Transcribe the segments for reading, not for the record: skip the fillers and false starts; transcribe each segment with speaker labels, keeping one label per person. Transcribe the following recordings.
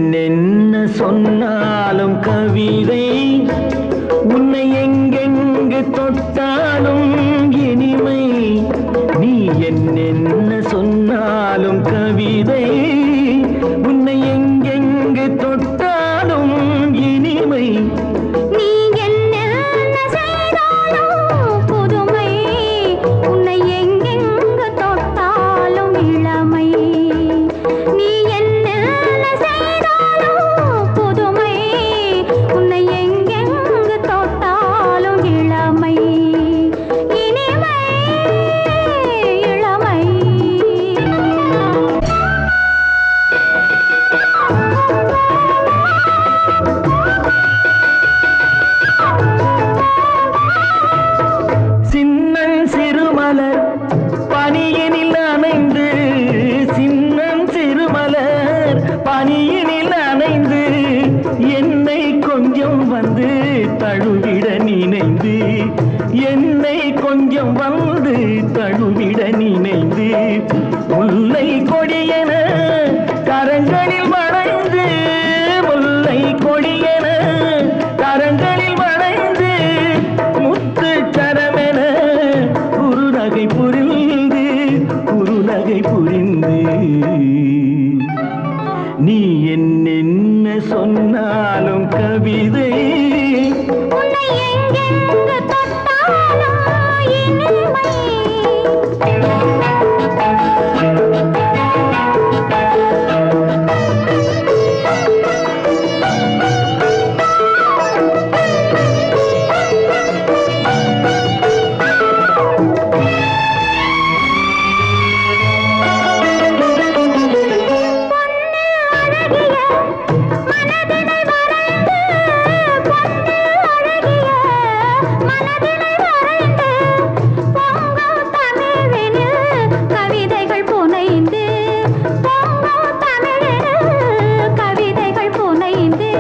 Speaker 1: என்னென்ன சொன்னாலும் கவிதை, உன்னை எங்கெங்கு தொட்டாலும் இனிமை. நீ என்னென்ன சொன்னாலும் கவிதை, உன்னை எங்கெங்கு தொட்டாலும் இனிமை.
Speaker 2: நீ என்ன செய்தாலும் புதுமை, உன்னை எங்கெங்கு தொட்டாலும் இளமை. நீ என்ன செய்தாலும் புதுமை, உன்னை எங்கெங்கு தொட்டாலும் இளமை. இனிமை இளமை.
Speaker 1: சின்னன் சிறுமலர் பனியினில் அணைந்து, சின்னன் சிறுமலர் பனியினில் அணைந்து, என்னை கொஞ்சம் வந்து தழுவிட நினைந்து, என்னை கொஞ்சம் வந்து தழுவிட நினைந்து, முல்லை கொடியென கரங்களில் வளைந்து, முல்லை கொடியென கரங்களில் வளைந்து, முத்து கரமென குறுநகை புரிந்து, குறுநகை புரிந்து. நீ என்னென்ன சொன்னாலும் கவிதை,
Speaker 2: உன்னை எங்கெங்கு தொட்டாலும் இனிமை. மனதினை வரைந்து, பொன்னு அழகிய மனதினை வரைந்து, பொங்கும் தமிழினில் கவிதைகள் புனைந்து, பொங்கும் தமிழினில் கவிதைகள் புனைந்து,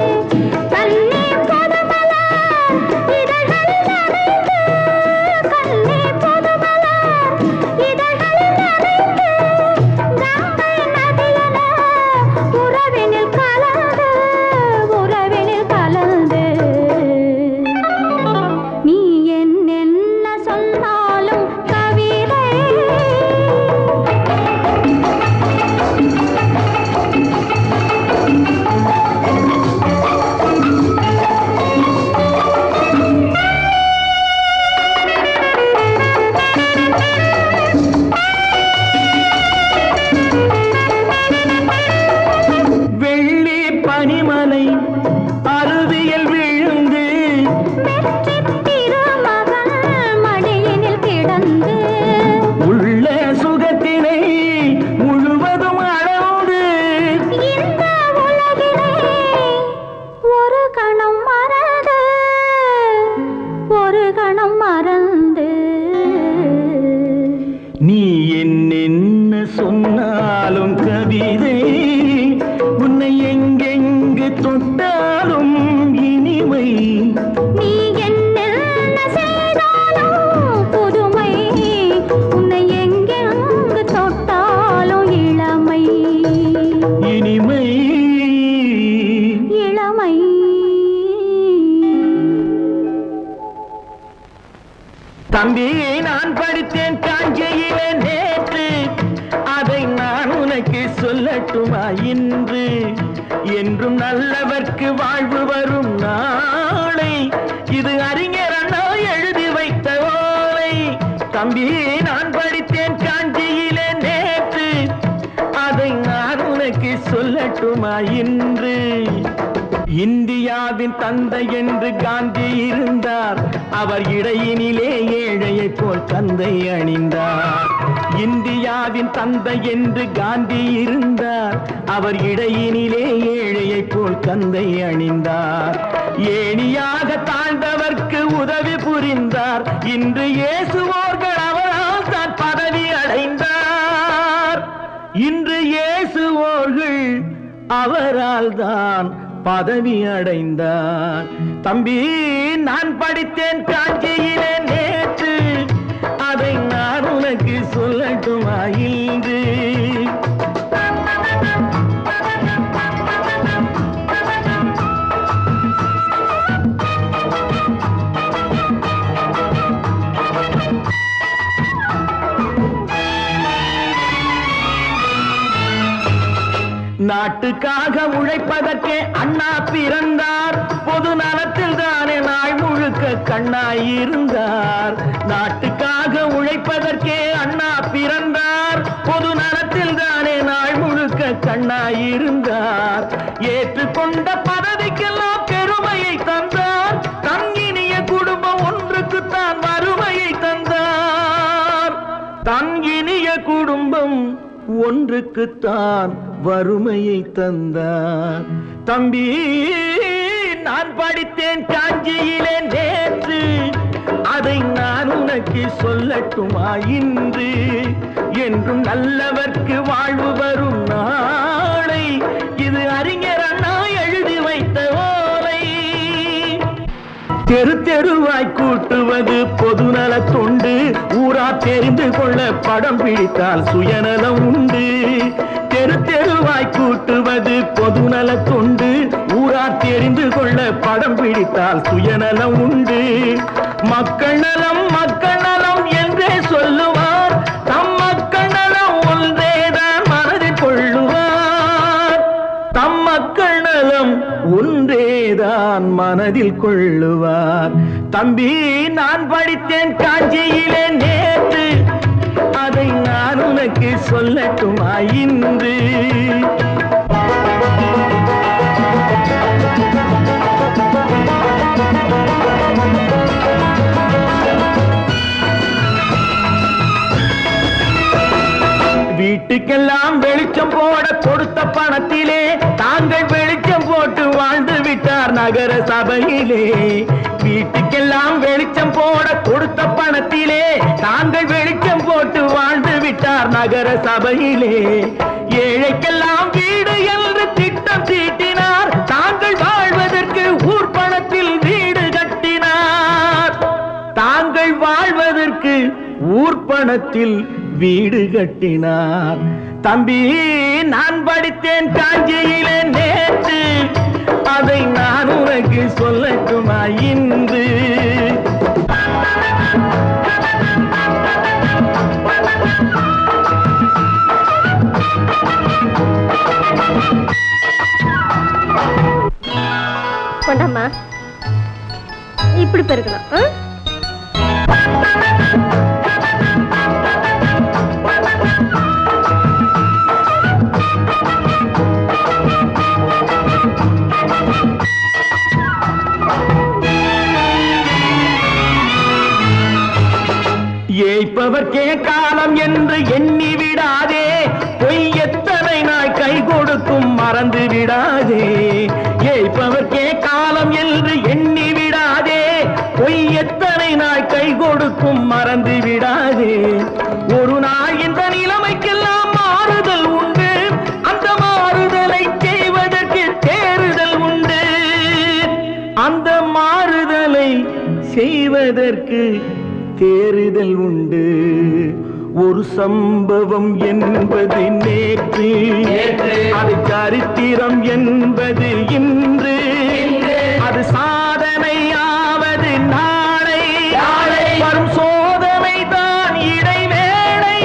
Speaker 2: கண்ணே புதுமலர் இதழ்களில் நனைந்து, கண்ணே புதுமலர் இதழ்களில் நனைந்து, கங்கை நதியென உறவினில் கலந்து, உறவினில் கலந்து. நீ என்னென்ன சொன்னாலும் கவிதை.
Speaker 1: வெள்ளி பனிமலை அருவியில் விழுந்து,
Speaker 2: வெற்றி திருமகன் மடியினில் கிடந்து,
Speaker 1: உள்ள சுகத்தினை முழுவதும் அளந்து,
Speaker 2: இந்த உலகினை ஒரு கணம் மறந்து, ஒரு கணம் மறந்து.
Speaker 1: நீ என்னென்ன சொன்னாலும் கவிதை, உன்னை எங்கெங்கு தொட்டாலும் இனிமை.
Speaker 2: நீ என்ன செய்தாலும் புதுமை, உன்னை எங்கெங்கு தொட்டாலும் இளமை.
Speaker 1: இனிமை
Speaker 2: இளமை.
Speaker 1: தம்பி, நான் படித்தேன் காஞ்சியிலே நேற்று, அதை நான் உனக்கு சொல்லட்டுமா இன்று? என்றும் நல்லவர்க்கு வாழ்வு வரும் நாளை, இது அறிஞர் அண்ணா எழுதி வைத்த ஓலை. தம்பி, நான் படித்தேன் காஞ்சியிலே நேற்று, அதை நான் உனக்கு சொல்லட்டுமா இன்று? இந்தியாவின் தந்தை என்று காந்தி இருந்தார், அவர் இடையினிலே ஏழையை போல் தந்தை அணிந்தார். இந்தியாவின் தந்தை என்று காந்தி இருந்தார், அவர் இடையினிலே ஏழையை போல் தந்தை அணிந்தார். ஏணியாக தாழ்ந்தவர்க்கு உதவி புரிந்தார், இன்று இயேசுவோர்கள் அவரால் தான் பதவி அடைந்தார். இன்று இயேசுவோர்கள் அவரால் தான் பதவி அடைந்தார். தம்பி, நான் படித்தேன் காஞ்சியிலே நேற்று, அதை நான் உனக்கு சொல்லட்டுமா இன்று? உழைப்பதற்கே அண்ணா பிறந்தார். பொது நலத்தில் தானே நாள் முழுக்க கண்ணாயிருந்தார். நாட்டுக்காக உழைப்பதற்கே அண்ணா பிறந்தார். பொது நலத்தில் தானே நாள் முழுக்க கண்ணாயிருந்தார். ஏற்றுக்கொண்ட பதவிக்கெல்லாம் பெருமையை தந்தார். தங்கினிய குடும்பம் ஒன்றுக்குத்தான் வறுமையை தந்தார். தங்கினிய குடும்பம் ஒன்றுக்குத்தான் வறுமையை தந்தார். தம்பி, நான் படித்தேன் காஞ்சியிலே நேற்று, அதை நான் உனக்கு சொல்லட்டுமா இன்று? என்றும் நல்லவர்க்கு வாழ்வு வரும் நாளை, இது அறிஞர் அண்ணா எழுதி வைத்த ஓலை. தெரு தெருவாய் கூட்டுவது பொதுநல தொண்டு. ஊரா தெரிந்து கொள்ள படம் பிடித்தால் சுயநலம் உண்டு. தெரு தெருவாய் கூட்டுவது பொதுநல தொண்டு. ஊரா தெரிந்து கொள்ள படம் பிடித்தால் சுயநலம் உண்டு. மக்கள் நலம் மக்கள் நலம் என்றே சொல்லுவார். தம் மக்கள் நலம் ஒன்றேதான் மனதில் கொள்ளுவார். தம் மக்கள் நலம் ஒன்றேதான் மனதில் கொள்ளுவார். தம்பி, நான் படித்தேன் காஞ்சியிலே நேற்று, அதை நான் உனக்கு சொல்லட்டுமா இன்று? வீட்டுக்கெல்லாம் வெளிச்சம் போட கொடுத்த பணத்திலே தாங்கள் வெளிச்சம் போட்டு வாழ்ந்து விட்டார் நகர சபையிலே. வீட்டுக்கெல்லாம் வெளிச்சம் போட கொடுத்த பணத்திலே தாங்கள் வெளிச்சம் போட்டு வாழ்ந்து விட்டார் நகர சபையிலே. ஏழைக்கெல்லாம் வீடு என்று திட்டம் தீட்டினார். தாங்கள் வாழ்வதற்கு ஊர் பணத்தில் வீடு கட்டினார். தாங்கள் வாழ்வதற்கு ஊர் பணத்தில் வீடு கட்டினார். தம்பி, நான் படித்தேன் காஞ்சியிலே நேற்று, அதை நான் உனக்கு சொல்லட்டுமா இன்று?
Speaker 2: கொண்டாமா, இப்படி பெருக்கலாம்.
Speaker 1: ஏய்ப்பவர்க்கே காலம் என்று எண்ணி விடாதே. பொய் எத்தனை நாய் கை கொடுக்கும் மறந்து விடாதே. ஏய்ப்பவர்க்கே காலம் என்று எண்ணி விடாதே. பொய் எத்தனை நாய் கை கொடுக்கும் மறந்து விடாதே. ஒரு நாள் இந்த நிலைமைக்கெல்லாம் மாறுதல் உண்டு. அந்த மாறுதலை செய்வதற்கு தேறுதல் உண்டு. அந்த மாறுதலை செய்வதற்கு தேறுதல் உண்டு. ஒரு சம்பவம் என்பது நேற்று, அது சரித்திரம் என்பது இன்று. அது சாதனையாவது நாளை, வரும் சோதனை தான் இடைவேளை.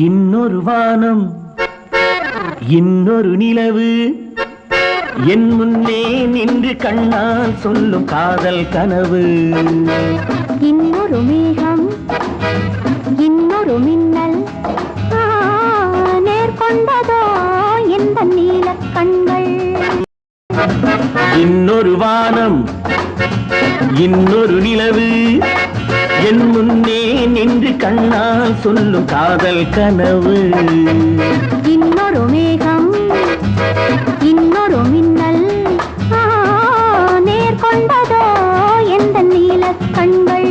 Speaker 1: இன்னொரு வானம், இன்னொரு நிலவு, என் முன்னே நின்று கண்ணால் சொல்லும் காதல் கனவு.
Speaker 2: இன்னொரு மேகம், இன்னொரு மின்னல், நேர்கொண்டதோ எந்த நீல கண்கள்.
Speaker 1: இன்னொரு வானம், இன்னொரு நிலவு, என் முன்னே நின்று கண்ணால் சொல்லும் காதல் கனவு.
Speaker 2: இன்னொரு மேகம், இன்னொரு மின்னல் நேர்கொண்டதோ எந்த நீலக் கண்கள்.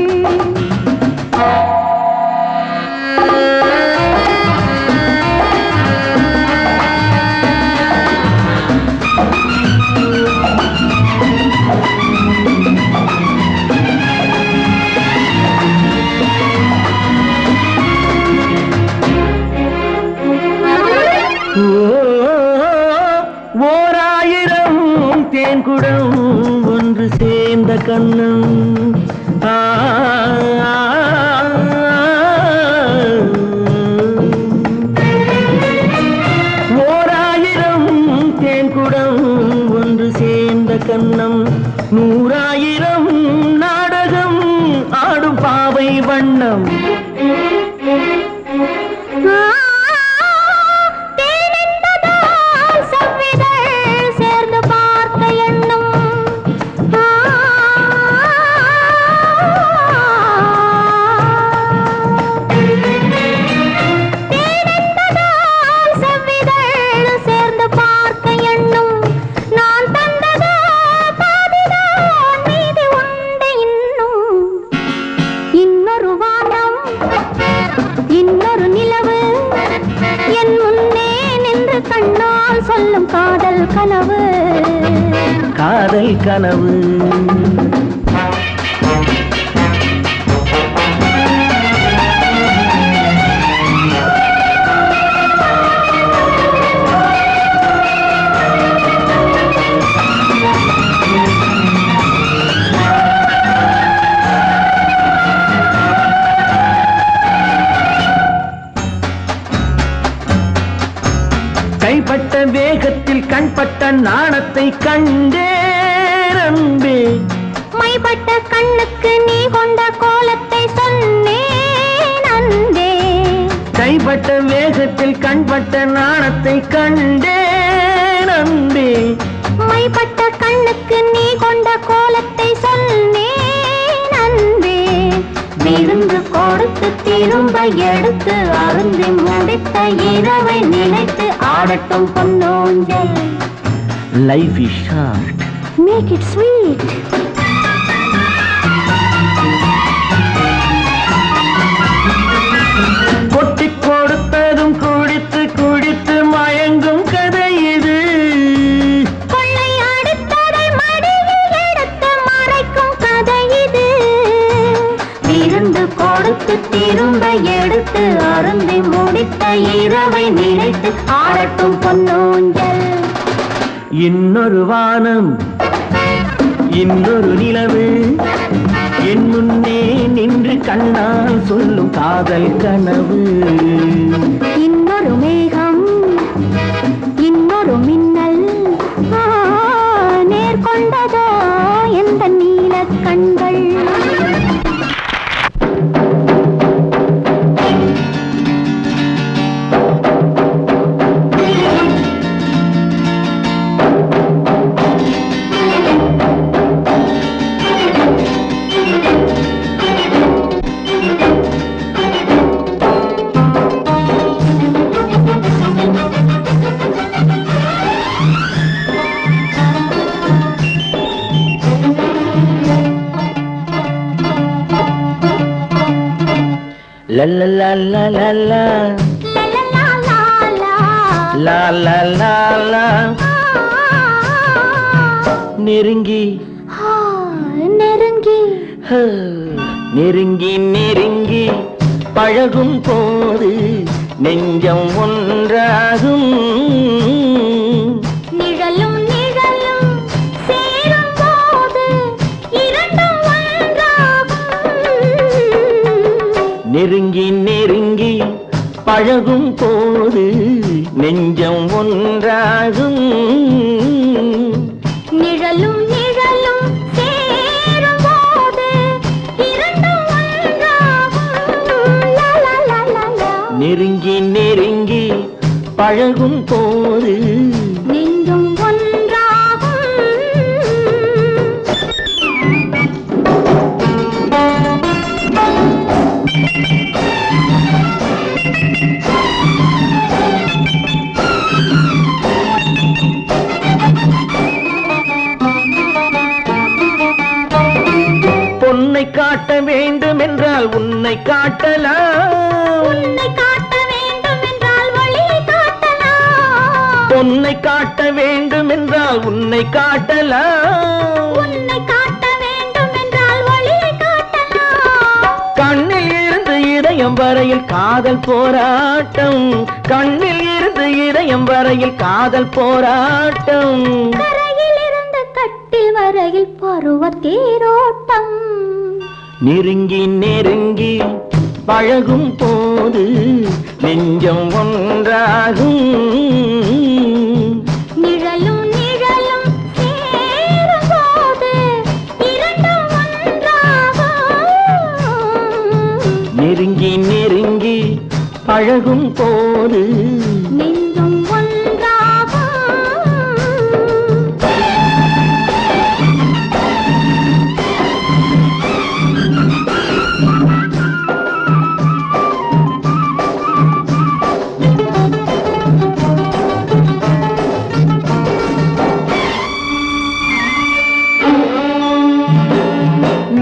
Speaker 1: ஓராயிரம் தேன்குடம் ஒன்று சேர்ந்த கண்ணம். ஓராயிரம் தேன்குடம் ஒன்று சேர்ந்த கண்ணம். 100,000 நாடகம் ஆடும் பாவை வண்ணம். இன்னொரு நிலவு என் முன்னே நின்று கண்ணால் சொல்லும் காதல் கனவு. காதல் கனவு. கைப்பட்ட வேகத்தில் கண்பட்ட நாணத்தை கண்டேன் அன்பே.
Speaker 2: மைப்பட்ட கண்ணுக்கு நீ கொண்ட கோலத்தை சொன்னேன் அன்பே.
Speaker 1: கைப்பட்ட வேகத்தில் கண்பட்ட நாணத்தை கண்டேன் அன்பே.
Speaker 2: மைப்பட்ட கண்ணுக்கு நீ கொண்ட கோலத்தை சொன்னேன் அன்பே. விருந்து கொடுத்து திரும்ப எடுத்து அருந்தி முடித்த இரவை நினைத்து ஆடட்டும் பொன்னூஞ்சல்.
Speaker 1: Life is short.
Speaker 2: Make it sweet.
Speaker 1: கொட்டி கொடுத்ததும் குடித்து குடித்து மயங்கும் கதை இது.
Speaker 2: கொள்ளை அடுத்ததை மடியில் எடுத்து மறைக்கும் கதை இது. விருந்து கொடுத்து திரும்ப எடுத்து அருந்தி முடித்த இரவை நினைத்து ஆடட்டும் பொன்னூஞ்சல்.
Speaker 1: இன்னொரு வானம் இன்னொரு நிலவு என் முன்னே நின்று கண்ணால் சொல்லும் காதல் கனவு.
Speaker 2: இன்னொரு மேகம் இன்னொரு மின்னல் நேர்கொண்டதோ எந்த நீலக் கண்கள்.
Speaker 1: La la la la la la la la la la. நெருங்கி
Speaker 2: நெருங்கி
Speaker 1: நெருங்கி நெருங்கி பழகும் போது நெஞ்சம் ஒன்றாகும்.
Speaker 2: நிழலும் நிழலும் சேரும் போது இரண்டும் ஒன்றாகும்.
Speaker 1: நெருங்கி நெருங்கி பழகும் போது நெஞ்சம் ஒன்றாகும்.
Speaker 2: நிழலும் நிழலும் சேரும் போது இரண்டும் ஒன்றாகும். லா லா லா லா லா.
Speaker 1: நெருங்கி நெருங்கி பழகும் போது
Speaker 2: நெஞ்சும் ஒன்றாகும்.
Speaker 1: காட்ட வேண்டும் என்றால் உன்னை காட்டலாம்.
Speaker 2: உன்னை காட்ட வேண்டும் என்றால் ஒளியை காட்டலாம்.
Speaker 1: பொன்னை காட்ட வேண்டும் என்றால் உன்னை காட்டலாம்.
Speaker 2: உன்னை காட்ட வேண்டும் என்றால் ஒளியை காட்டலாம்.
Speaker 1: கண்ணில் இருந்து இதயம் வரையில் காதல் போராட்டம். கண்ணில் இருந்து இதயம் வரையில் காதல் போராட்டம்.
Speaker 2: கரையில் இருந்து கட்டில் வரையில் பருவ தேரோட்டம்.
Speaker 1: நெருங்கி நெருங்கி பழகும் போது நெஞ்சம் ஒன்றாகும்.
Speaker 2: நிழலும் நிழலும் சேரும் போது இரண்டும் ஒன்றாகும்.
Speaker 1: நெருங்கி நெருங்கி பழகும் போது
Speaker 2: நெஞ்சும் ஒன்றாகும்.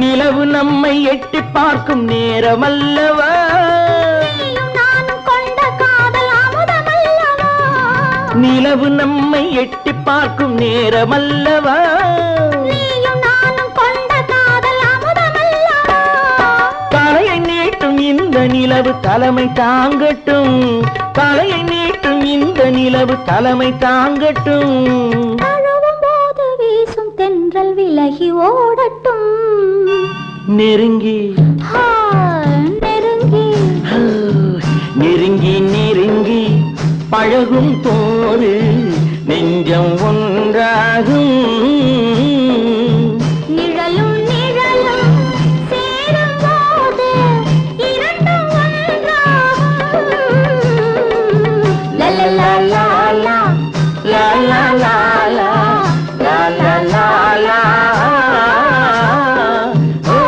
Speaker 1: நிலவு நம்மை எட்டி பார்க்கும் நேரமல்லவா.
Speaker 2: நீயும் நானும் கொண்ட காதல் அமுதமல்லவா.
Speaker 1: நிலவு நம்மை எட்டி பார்க்கும் நேரமல்லவா.
Speaker 2: நீயும் நானும் கொண்ட காதல் அமுதமல்லவா.
Speaker 1: தலையை நீட்டும் இந்த நிலவு தலைமை தாங்கட்டும். தலையை நீட்டும் இந்த நிலவு தலைமை தாங்கட்டும்.
Speaker 2: தழுவும் போது வீசும் தென்றல் விலகி ஓடட்டும்.
Speaker 1: நெருங்கி
Speaker 2: ஆ, நெருங்கி
Speaker 1: நெருங்கி நெருங்கி பழகும் போது நெஞ்சம் ஒன்றாகும்.
Speaker 2: நிழலும் நிழலும் சேரும் போது இரண்டும் ஒன்றாகும். லலலலலா,
Speaker 1: லா லா லா லா லா லா லா லா. ஓ,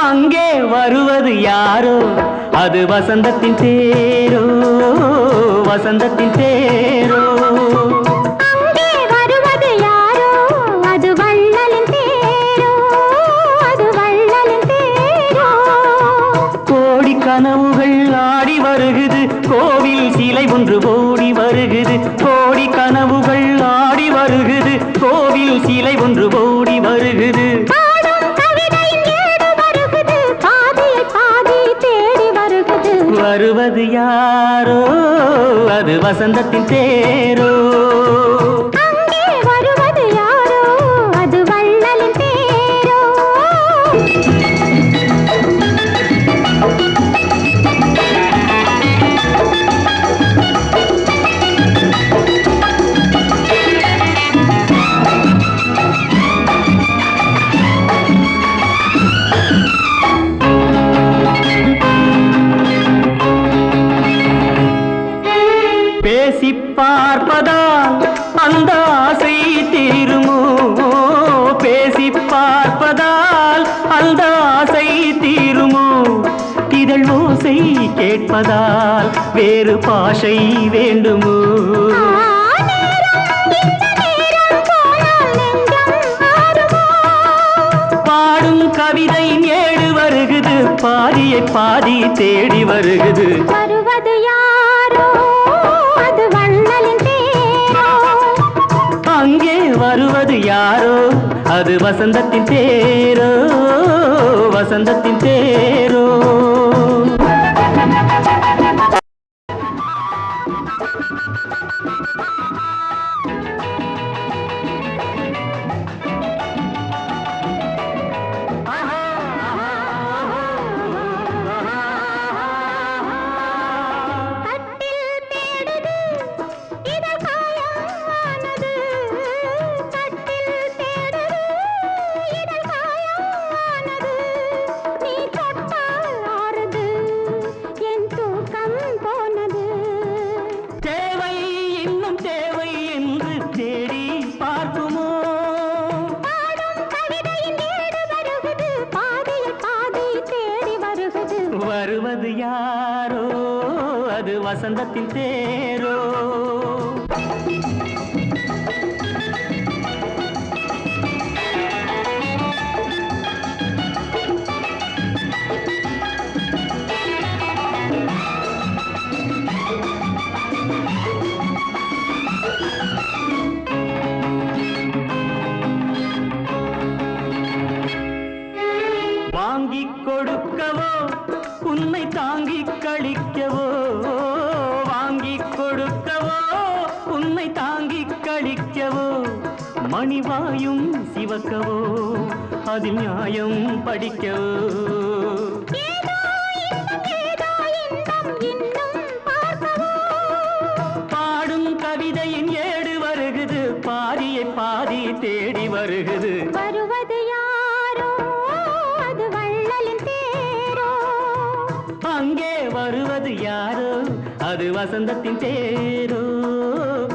Speaker 1: அங்கே வருவது யாரோ அது வசந்தத்தின் தேரோ. வசந்தத்தின் தேரோ.
Speaker 2: அங்கே வருவது யாரோ அது வள்ளலின் தேரோ. அது வள்ளலின் தேரோ.
Speaker 1: கோடி கனவுகள் ஆடி வருகுது. கோவில் சிலை ஒன்று ஓடி வருகுது. கோடி கனவுகள் ஆடி வருகுது. கோவில் சிலை ஒன்று ஓடி வருகுது.
Speaker 2: பாடும் கவிதையின் ஏடு வருகுது. பாதியை பாதி தேடி வருகுது.
Speaker 1: வருவது யாரோ அது வசந்தத்தின் தேரோ.
Speaker 2: அங்கே வருவது யாரோ அது வள்ளலின் தேரோ.
Speaker 1: பேசி பார்ப்பதால் அந்த ஆசை தீருமோ. பேசி பார்ப்பதால் அந்த ஆசை தீருமோ. இதழ் ஓசை கேட்பதால் வேறு பாஷை வேண்டுமோ. பாடும் கவிதை ஏடு வருகுது. பாதியை பாதி தேடி வருகுது.
Speaker 2: வருவது யாரோ அது வள்ளலின் தேரோ.
Speaker 1: அங்கே வருவது யாரோ அது வசந்தத்தின் தேரோ. வசந்தத்தின் தேரோ. வருவது யாரோ அது வசந்தத்தின் தேரோ. வாங்கிக் கொடுக்கவோ உன்னை தாங்கிக் கழிக்கவோ, வாங்கிக் கொடுக்கவோ உன்னை தாங்கிக் கழிக்கவோ, மணிவாயும் சிவக்கவோ அதில் நியாயம் படிக்கவோ. பாடும் கவிதையின் ஏடு வருகுது, பாதியை பாதி தேடி வருகுது.
Speaker 2: வருவது யாரோ அது வள்ளலின் தேரோ.
Speaker 1: அங்கே வருவது யாரோ அது வசந்தத்தின் தேரோ.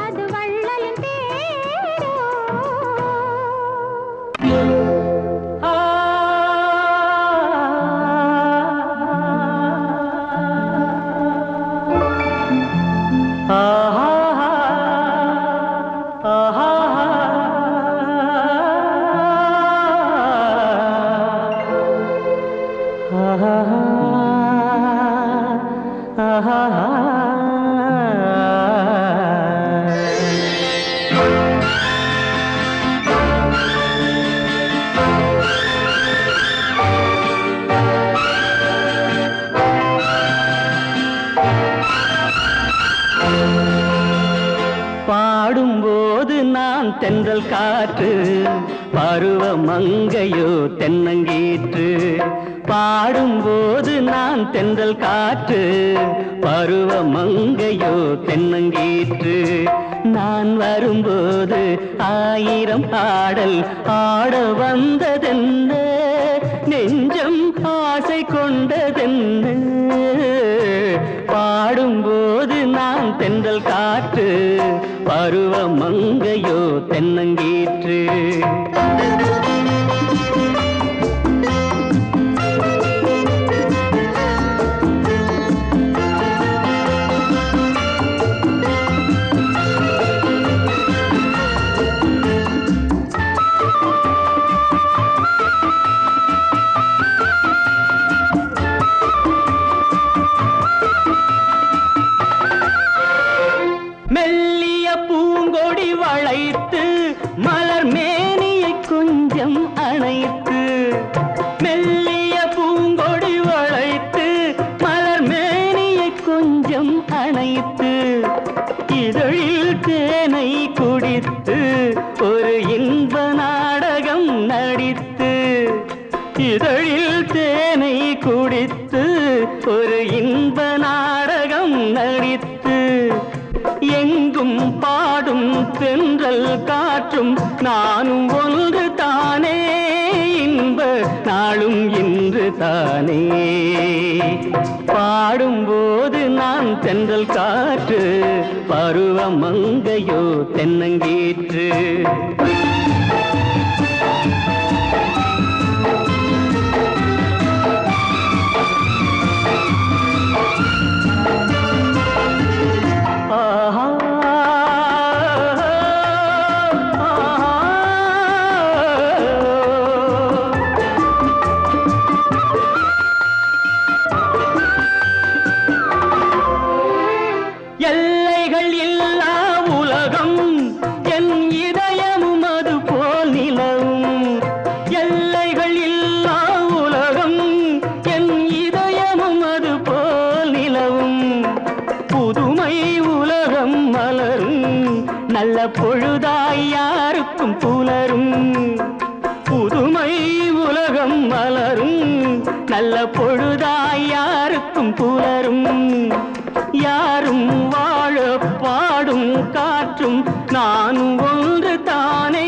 Speaker 2: அது வள்ளலின் தேரோ.
Speaker 1: பாடும்போது நான் தென்றல் காற்று, பருவ மங்கையோ தென்னங்கீற்று. பாடும்போது நான் தென்றல் காற்று, பருவ மங்கையோ தென்னங்கீற்று. நான் வரும்போது ஆயிரம் பாடல் ஆட வந்ததென்ன, நெஞ்சம் ஆசை கொண்டதென்ன. பாடும்போது நான் தென்றல் காற்று, பருவ மங்கையோ தென்னங்கீற்று. மெல்லிய பூங்கொடி வளைத்து மலர் மேனியை கொஞ்சம் அணைத்து, மெல்லிய பூங்கொடி வளைத்து மலர் மேனியை கொஞ்சம் அணைத்து, இதழில் தேனை குடித்து ஒரு இன்ப நாடகம் நடித்து, இதழில் தேனை குடித்து ஒரு இன்ப நாடகம் நடித்து, எங்கும் பாடும் தென்றல் காற்றும் நானும் ஒன்று தானே, இன்ப நாளும் இன்று தானே. பாடும்போது நான் தென்றல் காற்று, பருவ மங்கையோ தென்னங்கீற்று. எல்லைகள் இல்லா உலகம் என் இதயமும் அது போல் நிலவும். எல்லைகள் இல்லா உலகம் என் இதயமும் அது போல் நிலவும். புதுமை உலகம் மலரும் நல்ல பொழுதாய் யாருக்கும் புலரும். புதுமை உலகம் மலரும் நல்ல பொழுதாய் யாருக்கும் புலரும். யாரும் வாழ பாடும் காற்றும் நானும் ஒன்று தானே,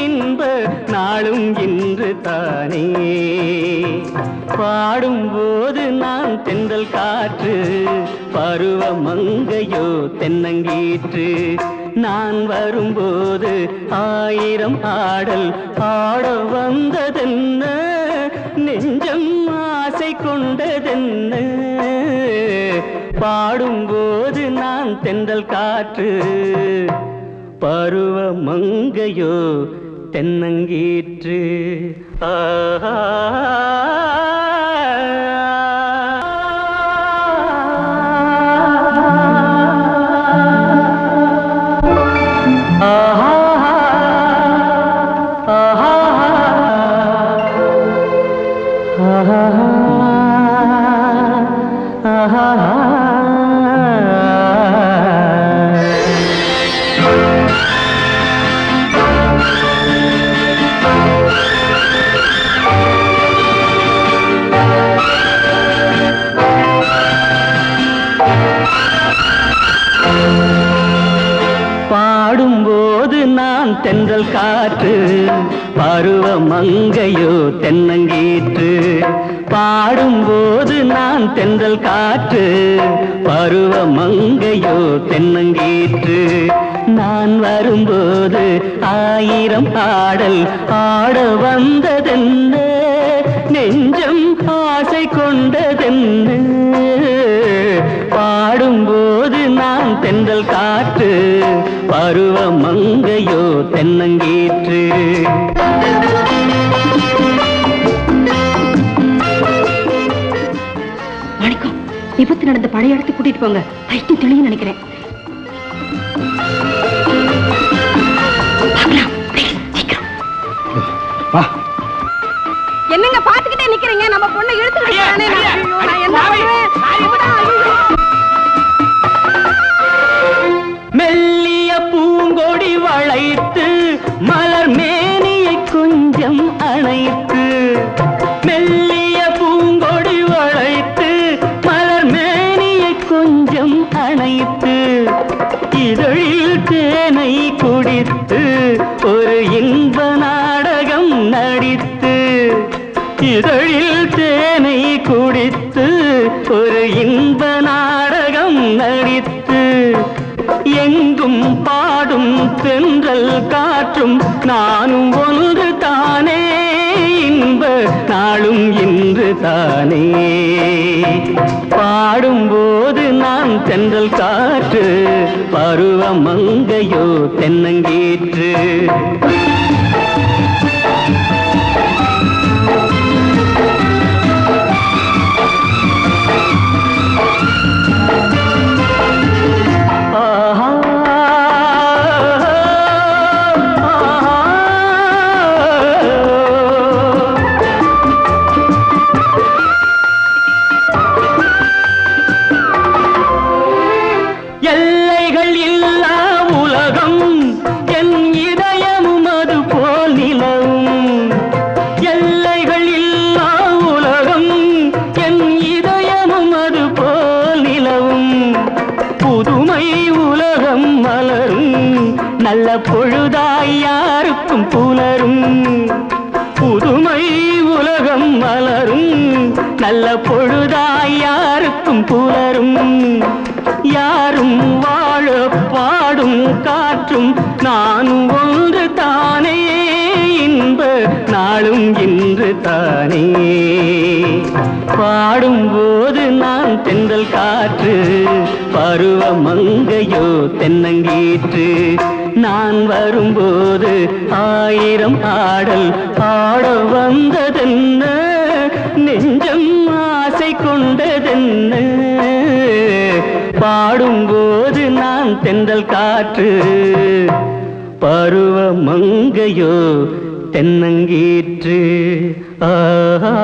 Speaker 1: இன்ப நாளும் இன்று தானே. பாடும்போது நான் தென்றல் காற்று, பருவ மங்கையோ தென்னங்கீற்று. நான் வரும்போது ஆயிரம் ஆடல் ஆட வந்ததென்ன, நெஞ்சம் ஆசை கொண்டதென்ன பாடும்போது நான் தென்றல் காற்று பருவ மங்கையோ தென்னங்கீற்று ஆஹா பாடும்போது நான் தென்றல் காற்று பருவ மங்கையோ தென்னங்கீற்று பாடும்போது நான் தென்றல் காற்று பருவ மங்கையோ தென்னங்கீற்று நான் வரும்போது ஆயிரம் ஆடல் ஆட வந்ததென்ன நெஞ்சம் ஆசை கொண்டதென்ன பாடும்போது நான் தென்றல் காற்று பருவ மங்கையோ தென்னங்கீற்று
Speaker 3: வணக்கம். விபத்து நடந்த பழைய இடத்துக்கு கூட்டிட்டு போங்க. பைத்தியம் தெளிவு நினைக்கிறேன். என்னங்க பாத்துக்கிட்டே நிக்கிறீங்க? நம்ம பொண்ணை
Speaker 1: மெல்லிய பூங்கொடி வளைத்து மலர் மேனியை கொஞ்சம் அணைத்து மெல்லிய பூங்கொடி வளைத்து மலர் மேனியை கொஞ்சம் அணைத்து இதழில் தேனை குடித்து ஒரு இன்ப நாடகம் நடித்து இதழில் தேனை குடித்து ஒரு இன்ப நாடகம் நடித்து எங்கும் பாடும் தென்றல் காற்றும் நானும் ஒன்று தானே இன்ப நாளும் இன்று தானே பாடும்போது நான் தென்றல் காற்று பருவ மங்கையோ தென்னங்கீற்று எல்லைகள் இல்லா உலகம் என் இதயமும் அது போல் நிலவும் எல்லைகள் இல்லா உலகம் என் இதயமும் அது போல் நிலவும் புதுமை உலகம் மலரும் நல்ல பொழுதாய் யாருக்கும் புலரும் புதுமை உலகம் மலரும் நல்ல பொழுதாய் யாருக்கும் புலரும் யாரும் வாழ பாடும் காற்றும் நானும் ஒன்று தானே இன்ப நாளும் இன்று தானே பாடும்போது நான் தென்றல் காற்று பருவ மங்கையோ தென்னங்கீற்று நான் வரும்போது ஆயிரம் ஆடல் ஆட வந்ததென்ன நெஞ்சம் ஆசை கொண்டதென்ன பாடும்போது நான் தென்றல் காற்று பருவ மங்கையோ தென்னங்கீற்று ஆஹா